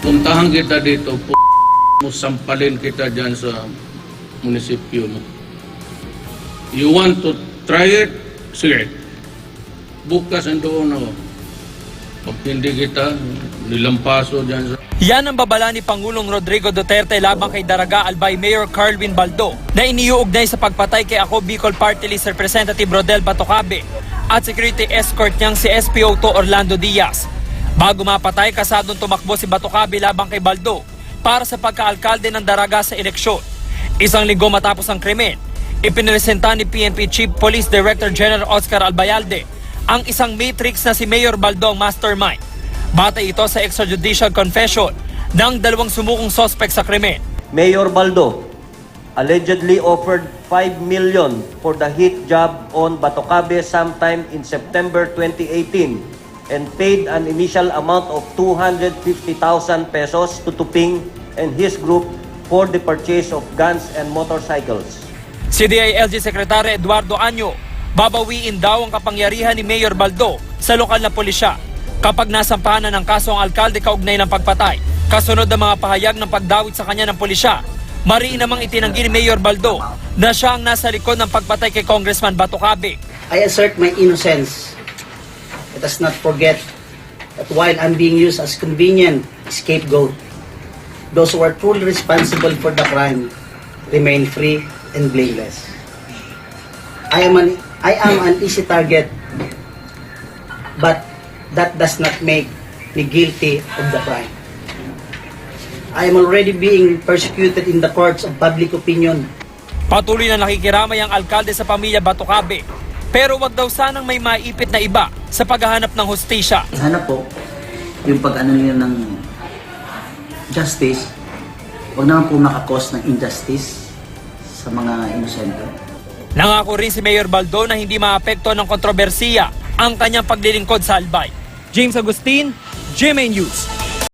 Puntahan kita dito, mo sampalin kita dyan sa munisipyo mo. You want to try it? Sige. Bukas doon ako. Pag hindi kita, nilampaso dyan sa... Yan ang babala ni Pangulong Rodrigo Duterte labang kay Daraga Albay Mayor Carlvin Baldo na iniuugnay sa pagpatay kay Ako Bicol Party List Representative Rodel Batocabe at security escort niyang si SPO2 Orlando Diaz. Bago mapatay, kasadong tumakbo si Batocabe labang kay Baldo para sa pagkaalkalde ng Daraga sa eleksyon. Isang linggo matapos ang krimen, ipinresenta ni PNP Chief Police Director General Oscar Albayalde ang isang matrix na si Mayor Baldo ang mastermind. Batay ito sa extrajudicial confession ng dalawang sumukong suspect sa krimen. Mayor Baldo allegedly offered 5 million for the hit job on Batocabe sometime in September 2018 and paid an initial amount of 250,000 pesos to Tuping and his group for the purchase of guns and motorcycles. Si DILG Secretary Eduardo Año, babawiin daw ang kapangyarihan ni Mayor Baldo sa lokal na pulisya kapag nasampahan na ng kaso ang alkalde kaugnay ng pagpatay. Kasunod ng mga pahayag ng pagdawit sa kanya ng pulisya, mariin namang itinanggi ni Mayor Baldo na siya ang nasa likod ng pagpatay kay Congressman Batocabe. I assert my innocence. Let us not forget that while I'm being used as convenient scapegoat, those who are truly responsible for the crime remain free and blameless. I am an easy target, but that does not make me guilty of the crime. I am already being persecuted in the courts of public opinion. Patuloy na nakikiramay ang alkalde sa pamilya Batocabe, pero wag daw sanang may maipit na iba sa paghahanap ng hustisya. Sana po, yung pag-ano nila ng justice, wag naman po makakos ng injustice sa mga inosente. Nangako rin si Mayor Baldo na hindi maapekto ng kontrobersiya ang kanyang paglilingkod sa Albay. James Agustin, GMA News.